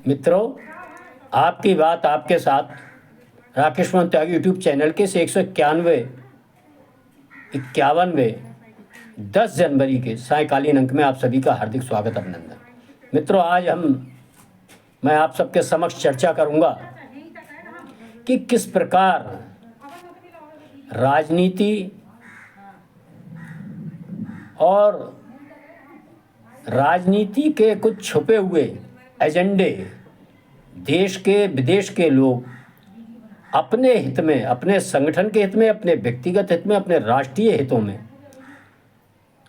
मित्रों, आपकी बात आपके साथ राकेश मोहन त्यागी यूट्यूब चैनल के से 191 10 जनवरी के सायकालीन अंक में आप सभी का हार्दिक स्वागत अभिनंदन। मित्रों, आज मैं आप सबके समक्ष चर्चा करूंगा कि किस प्रकार राजनीति और राजनीति के कुछ छुपे हुए एजेंडे देश के विदेश के लोग अपने हित में, अपने संगठन के हित में, अपने व्यक्तिगत हित में, अपने राष्ट्रीय हितों में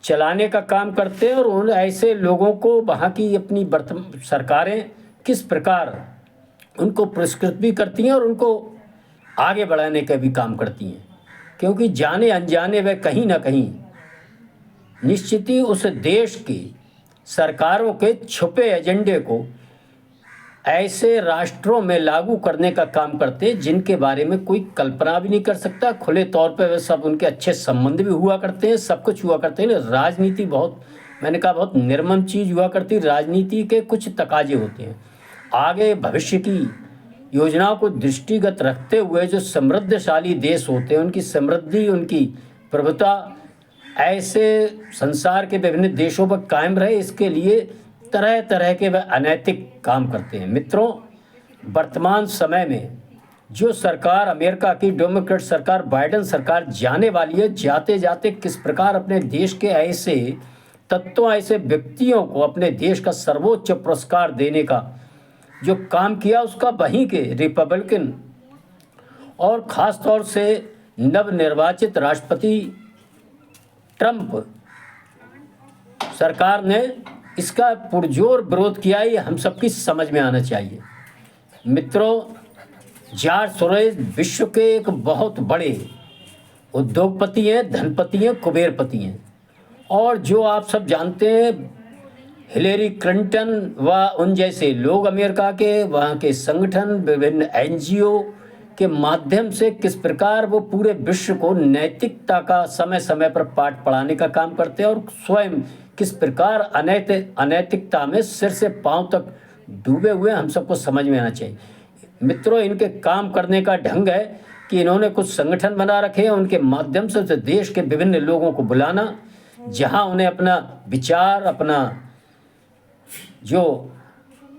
चलाने का काम करते हैं और उन ऐसे लोगों को वहाँ की अपनी वर्तमान सरकारें किस प्रकार उनको पुरस्कृत भी करती हैं और उनको आगे बढ़ाने का भी काम करती हैं, क्योंकि जाने अनजाने वे कहीं ना कहीं निश्चित ही उस देश की सरकारों के छुपे एजेंडे को ऐसे राष्ट्रों में लागू करने का काम करते हैं जिनके बारे में कोई कल्पना भी नहीं कर सकता। खुले तौर पे वे सब उनके अच्छे संबंध भी हुआ करते हैं, सब कुछ हुआ करते हैं। राजनीति बहुत निर्मम चीज़ हुआ करती है। राजनीति के कुछ तकाजे होते हैं। आगे भविष्य की योजनाओं को दृष्टिगत रखते हुए जो समृद्धशाली देश होते हैं, उनकी समृद्धि, उनकी प्रभुता ऐसे संसार के विभिन्न देशों पर कायम रहे, इसके लिए तरह तरह के वह अनैतिक काम करते हैं। मित्रों, वर्तमान समय में जो सरकार, अमेरिका की डेमोक्रेट सरकार, बाइडेन सरकार जाने वाली है, जाते जाते किस प्रकार अपने देश के ऐसे तत्वों, ऐसे व्यक्तियों को अपने देश का सर्वोच्च पुरस्कार देने का जो काम किया, उसका वहीं के रिपब्लिकन और ख़ास तौर से नवनिर्वाचित राष्ट्रपति ट्रंप सरकार ने इसका पुरजोर विरोध किया। ये हम सबकी समझ में आना चाहिए। मित्रों, जॉर्ज सोरोस विश्व के एक बहुत बड़े उद्योगपति हैं, धनपति हैं, कुबेरपति हैं, और जो आप सब जानते हैं हिलेरी क्लिंटन व उन जैसे लोग अमेरिका के, वहाँ के संगठन, विभिन्न NGO के माध्यम से किस प्रकार वो पूरे विश्व को नैतिकता का समय समय पर पाठ पढ़ाने का काम करते हैं और स्वयं किस प्रकार अनैतिकता में सिर से पांव तक डूबे हुए हम सबको समझ में आना चाहिए। मित्रों, इनके काम करने का ढंग है कि इन्होंने कुछ संगठन बना रखे हैं, उनके माध्यम से देश के विभिन्न लोगों को बुलाना, जहां उन्हें अपना विचार, अपना जो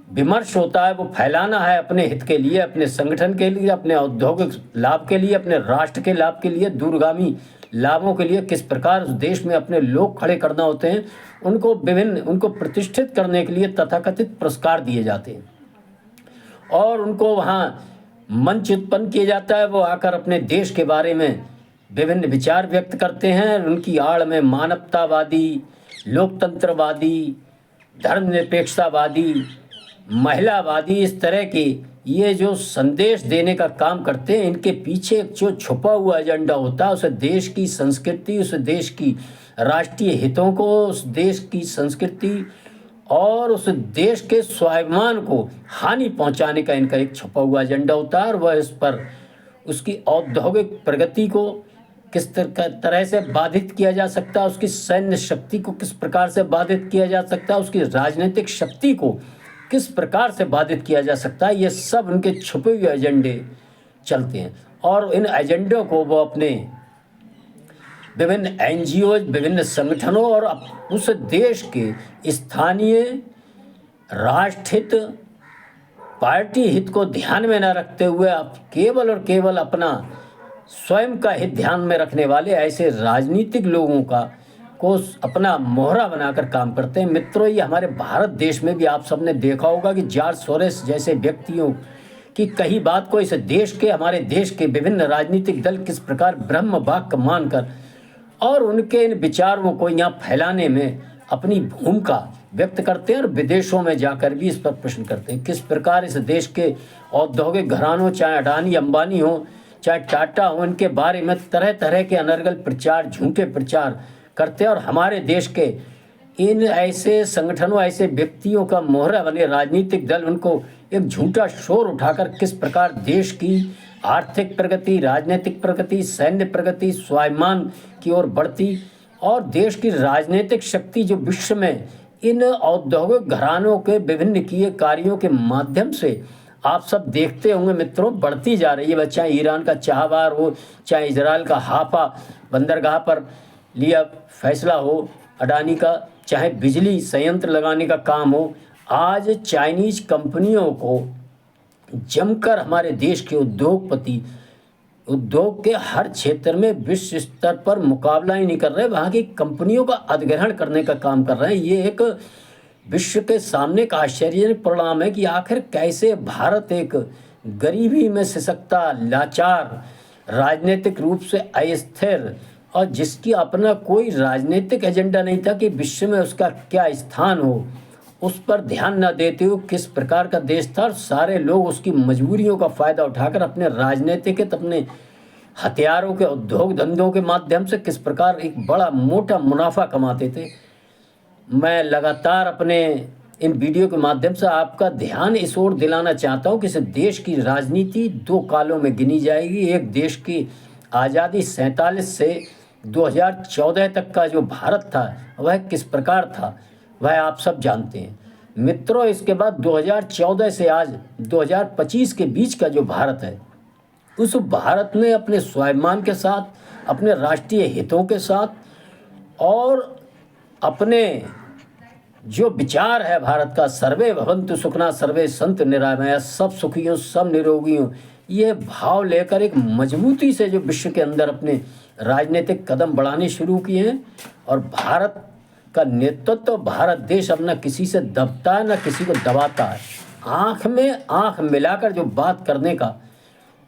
विमर्श होता है वो फैलाना है अपने हित के लिए, अपने संगठन के लिए, अपने औद्योगिक लाभ के लिए, अपने राष्ट्र के लाभ के लिए, दूरगामी लाभों के लिए किस प्रकार उस देश में अपने लोग खड़े करना होते हैं, उनको प्रतिष्ठित करने के लिए तथाकथित पुरस्कार दिए जाते हैं और उनको वहाँ मंच उत्पन्न किया जाता है। वो आकर अपने देश के बारे में विभिन्न विचार व्यक्त करते हैं। उनकी आड़ में मानवतावादी, लोकतंत्रवादी, धर्मनिरपेक्षतावादी, महिलावादी, इस तरह के ये जो संदेश देने का काम करते हैं, इनके पीछे जो छुपा हुआ एजेंडा होता है, उस देश की संस्कृति, उस देश की राष्ट्रीय हितों को, उस देश की संस्कृति और उस देश के स्वाभिमान को हानि पहुंचाने का इनका एक छुपा हुआ एजेंडा होता है। और वह इस पर उसकी औद्योगिक प्रगति को किस तरह से बाधित किया जा सकता है, उसकी सैन्य शक्ति को किस प्रकार से बाधित किया जा सकता है, उसकी राजनीतिक शक्ति को किस प्रकार से बाधित किया जा सकता है, ये सब उनके छुपे हुए एजेंडे चलते हैं। और इन एजेंडों को वो अपने विभिन्न NGO, विभिन्न संगठनों और उस देश के स्थानीय राष्ट्रहित, पार्टी हित को ध्यान में न रखते हुए अब केवल और केवल अपना स्वयं का हित ध्यान में रखने वाले ऐसे राजनीतिक लोगों को अपना मोहरा बनाकर काम करते हैं। मित्रों, ये हमारे भारत देश में भी आप सबने देखा होगा कि जॉर्ज सोरोस जैसे व्यक्तियों की कही बात को इस देश के, हमारे देश के विभिन्न राजनीतिक दल किस प्रकार ब्रह्म वाक्य मानकर और उनके इन विचारों को यहाँ फैलाने में अपनी भूमिका व्यक्त करते हैं और विदेशों में जाकर भी इस पर प्रश्न करते हैं। किस प्रकार इस देश के औद्योगिक घरानों, चाहे अडानी अंबानी हो, चाहे टाटा हो, इनके बारे में तरह तरह के अनर्गल प्रचार, झूठे प्रचार करते हैं और हमारे देश के इन ऐसे संगठनों, ऐसे व्यक्तियों का मोहरा बने राजनीतिक दल उनको एक झूठा शोर उठाकर किस प्रकार देश की आर्थिक प्रगति, राजनीतिक प्रगति, सैन्य प्रगति, स्वाभिमान की ओर बढ़ती और देश की राजनीतिक शक्ति जो विश्व में इन औद्योगिक घरानों के विभिन्न किए कार्यों के माध्यम से आप सब देखते होंगे मित्रों, बढ़ती जा रही है। वह चाहे ईरान का चाहवार हो, चाहे इजराइल का हाफा बंदरगाह पर लिया फैसला हो अडानी का, चाहे बिजली संयंत्र लगाने का काम हो, आज चाइनीज कंपनियों को जमकर हमारे देश के उद्योगपति उद्योग के हर क्षेत्र में विश्व स्तर पर मुकाबला ही नहीं कर रहे, वहाँ की कंपनियों का अधिग्रहण करने का काम कर रहे हैं। ये एक विश्व के सामने का आश्चर्यजनक परिणाम है कि आखिर कैसे भारत एक गरीबी में सिसकता, लाचार, राजनीतिक रूप से अस्थिर और जिसकी अपना कोई राजनीतिक एजेंडा नहीं था कि विश्व में उसका क्या स्थान हो, उस पर ध्यान न देते हुए किस प्रकार का देश था। और सारे लोग उसकी मजबूरियों का फ़ायदा उठाकर अपने राजनीतिक अपने हथियारों के उद्योग धंधों के माध्यम से किस प्रकार एक बड़ा मोटा मुनाफा कमाते थे। मैं लगातार अपने इन वीडियो के माध्यम से आपका ध्यान इस ओर दिलाना चाहता हूँ कि इस देश की राजनीति दो कालों में गिनी जाएगी। एक, देश की आज़ादी 47 से 2014 तक का जो भारत था वह किस प्रकार था, वह आप सब जानते हैं मित्रों। इसके बाद 2014 से आज 2025 के बीच का जो भारत है, उस भारत ने अपने स्वाभिमान के साथ, अपने राष्ट्रीय हितों के साथ और अपने जो विचार है भारत का, सर्वे भवन्तु सुखिनः सर्वे सन्तु निरामयाः, सब सुखी हों सब निरोगी हों, ये भाव लेकर एक मजबूती से जो विश्व के अंदर अपने राजनीतिक कदम बढ़ाने शुरू किए हैं। और भारत का नेतृत्व, भारत देश अब न किसी से दबता है न किसी को दबाता है। आँख में आँख मिलाकर जो बात करने का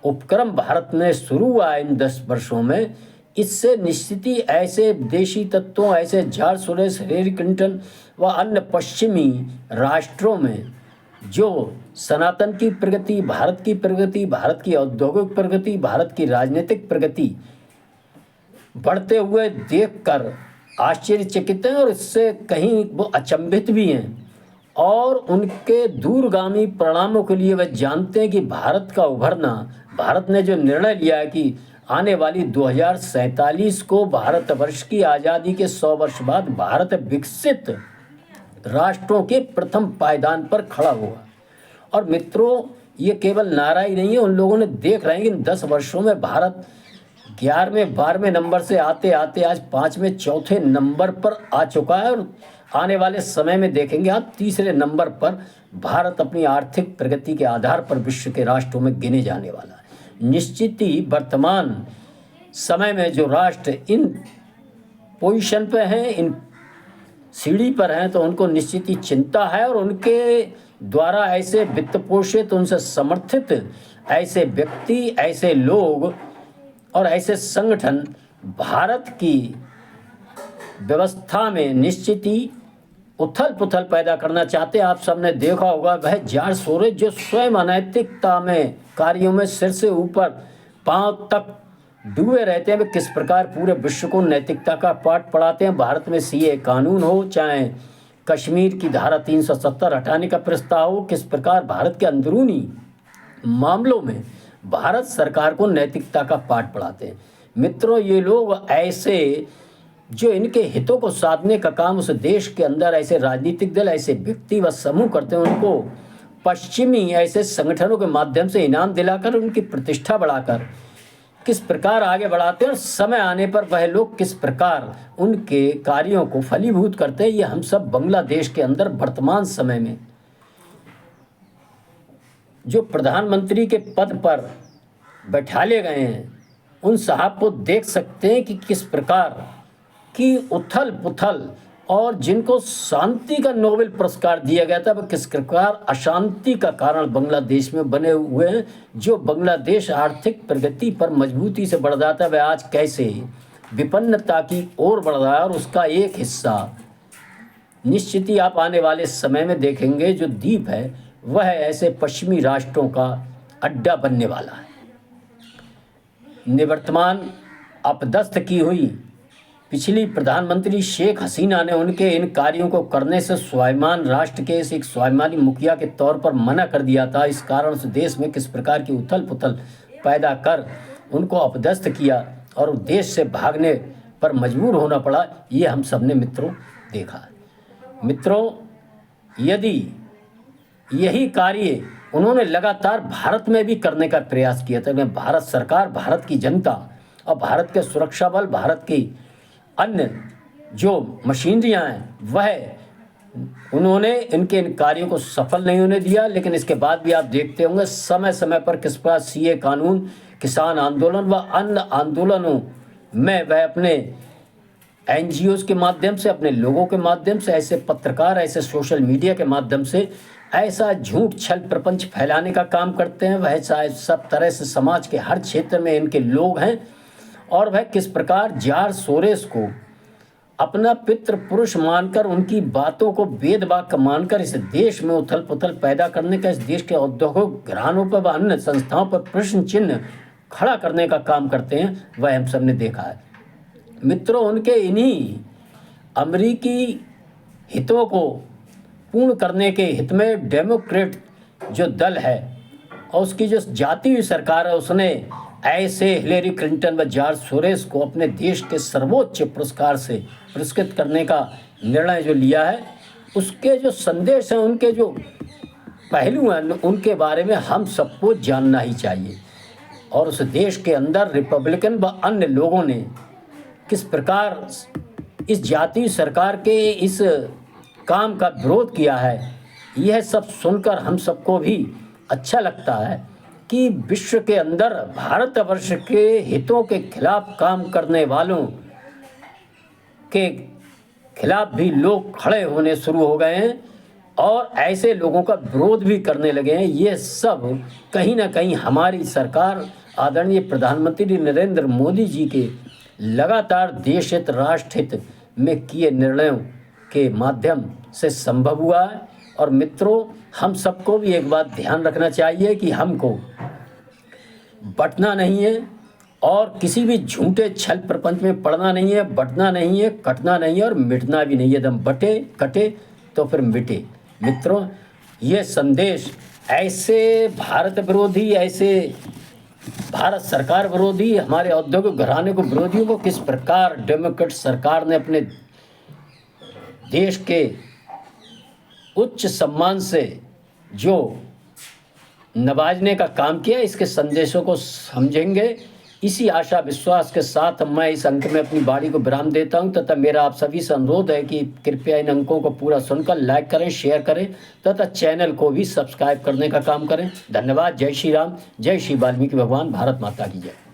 उपक्रम भारत में शुरू हुआ है इन 10 वर्षों में, इससे निश्चित ही ऐसे विदेशी तत्वों, ऐसे जॉर्ज सोरोस, हिलेरी क्लिंटन व अन्य पश्चिमी राष्ट्रों में जो सनातन की प्रगति, भारत की प्रगति, भारत की औद्योगिक प्रगति, भारत की राजनीतिक प्रगति बढ़ते हुए देखकर आश्चर्यचकित हैं और इससे कहीं वो अचंभित भी हैं। और उनके दूरगामी परिणामों के लिए वह जानते हैं कि भारत का उभरना, भारत ने जो निर्णय लिया है कि आने वाली 2047 को भारतवर्ष की आज़ादी के 100 वर्ष बाद भारत विकसित राष्ट्रों के प्रथम पायदान पर खड़ा हुआ। और मित्रों, ये केवल नारा ही नहीं है, उन लोगों ने देख रहे हैं कि इन 10 वर्षों में भारत 11वें 12वें नंबर से आते आते आज 5वें 4थे नंबर पर आ चुका है। और आने वाले समय में देखेंगे आप 3रे नंबर पर भारत अपनी आर्थिक प्रगति के आधार पर विश्व के राष्ट्रों में गिने जाने वाला है। निश्चित ही वर्तमान समय में जो राष्ट्र इन पोजीशन पे हैं, इन सीढ़ी पर हैं, तो उनको निश्चित ही चिंता है और उनके द्वारा ऐसे वित्त पोषित, उनसे समर्थित ऐसे व्यक्ति, ऐसे लोग और ऐसे संगठन भारत की व्यवस्था में निश्चित ही उथल पुथल पैदा करना चाहते हैं। आप सबने देखा होगा वह जॉर्ज सोरोस जो स्वयं अनैतिकता में कार्यों में सिर से ऊपर पांव तक डूबे रहते हैं, वे किस प्रकार पूरे विश्व को नैतिकता का पाठ पढ़ाते हैं। भारत में सीए कानून हो, चाहे कश्मीर की धारा 370 हटाने का प्रस्ताव हो, किस प्रकार भारत के अंदरूनी मामलों में भारत सरकार को नैतिकता का पाठ पढ़ाते हैं। मित्रों, ये लोग ऐसे जो इनके हितों को साधने का काम उस देश के अंदर ऐसे राजनीतिक दल, ऐसे व्यक्ति व समूह करते हैं, उनको पश्चिमी ऐसे संगठनों के माध्यम से इनाम दिलाकर उनकी प्रतिष्ठा बढ़ाकर किस प्रकार आगे बढ़ाते हैं और समय आने पर वह लोग किस प्रकार उनके कार्यों को फलीभूत करते हैं। ये हम सब बांग्लादेश के अंदर वर्तमान समय में जो प्रधानमंत्री के पद पर बैठाले गए हैं, उन साहब को देख सकते हैं कि किस प्रकार की उथल पुथल, और जिनको शांति का नोबेल पुरस्कार दिया गया था, वह किस प्रकार अशांति का कारण बांग्लादेश में बने हुए हैं। जो बांग्लादेश आर्थिक प्रगति पर मजबूती से बढ़ जाता है, वह आज कैसे विपन्नता की ओर बढ़ रहा है। और उसका एक हिस्सा निश्चित ही आप आने वाले समय में देखेंगे, जो द्वीप है वह ऐसे पश्चिमी राष्ट्रों का अड्डा बनने वाला है। निवर्तमान अपदस्थ की हुई पिछली प्रधानमंत्री शेख हसीना ने उनके इन कार्यों को करने से स्वाभिमान राष्ट्र के एक स्वाभिमानी मुखिया के तौर पर मना कर दिया था। इस कारण से देश में किस प्रकार की उथल पुथल पैदा कर उनको अपदस्थ किया और देश से भागने पर मजबूर होना पड़ा, ये हम सब ने मित्रों देखा है। मित्रों, यदि यही कार्य उन्होंने लगातार भारत में भी करने का प्रयास किया था, लेकिन भारत सरकार, भारत की जनता और भारत के सुरक्षा बल, भारत की अन्य जो मशीनरियाँ हैं, वह उन्होंने इनके इन कार्यों को सफल नहीं होने दिया। लेकिन इसके बाद भी आप देखते होंगे समय समय पर किस प्रकार सीए कानून, किसान आंदोलन व अन्य आंदोलनों में वह अपने एनजीओज़ के माध्यम से, अपने लोगों के माध्यम से, ऐसे पत्रकार, ऐसे सोशल मीडिया के माध्यम से ऐसा झूठ छल प्रपंच फैलाने का काम करते हैं। वह शायद सब तरह से समाज के हर क्षेत्र में इनके लोग हैं और वह किस प्रकार जॉर्ज सोरोस को अपना पितृ पुरुष मानकर, उनकी बातों को वेद वाक्य मानकर इस देश में उथल पुथल पैदा करने का, इस देश के औद्योगिक घरानों पर व अन्य संस्थाओं पर प्रश्न चिन्ह खड़ा करने का काम करते हैं, वह हम सब ने देखा है। मित्रों, उनके इन्हीं अमेरिकी हितों को पूर्ण करने के हित में डेमोक्रेट जो दल है और उसकी जो जाती हुई सरकार है, उसने ऐसे हिलेरी क्लिंटन व जॉर्ज सोरोस को अपने देश के सर्वोच्च पुरस्कार से पुरस्कृत करने का निर्णय जो लिया है, उसके जो संदेश हैं, उनके जो पहलू हैं, उनके बारे में हम सबको जानना ही चाहिए। और उस देश के अंदर रिपब्लिकन व अन्य लोगों ने किस प्रकार इस जातीय सरकार के इस काम का विरोध किया है, यह सब सुनकर हम सबको भी अच्छा लगता है कि विश्व के अंदर भारतवर्ष के हितों के खिलाफ काम करने वालों के खिलाफ भी लोग खड़े होने शुरू हो गए हैं और ऐसे लोगों का विरोध भी करने लगे हैं। ये सब कहीं ना कहीं हमारी सरकार, आदरणीय प्रधानमंत्री नरेंद्र मोदी जी के लगातार देश हित, राष्ट्र हित में किए निर्णयों के माध्यम से संभव हुआ है। और मित्रों, हम सबको भी एक बात ध्यान रखना चाहिए कि हमको बटना नहीं है और किसी भी झूठे छल प्रपंच में पड़ना नहीं है, बटना नहीं है, कटना नहीं है और मिटना भी नहीं है। एकदम बटे कटे तो फिर मिटे। मित्रों, ये संदेश ऐसे भारत विरोधी, ऐसे भारत सरकार विरोधी, हमारे औद्योगिक घराने को विरोधियों को किस प्रकार डेमोक्रेट सरकार ने अपने देश के उच्च सम्मान से जो नवाजने का काम किया, इसके संदेशों को समझेंगे। इसी आशा विश्वास के साथ मैं इस अंक में अपनी वाणी को विराम देता हूं तथा मेरा आप सभी से अनुरोध है कि कृपया इन अंकों को पूरा सुनकर लाइक करें, शेयर करें तथा चैनल को भी सब्सक्राइब करने का काम करें। धन्यवाद। जय श्री राम, जय श्री वाल्मीकि भगवान, भारत माता की जय।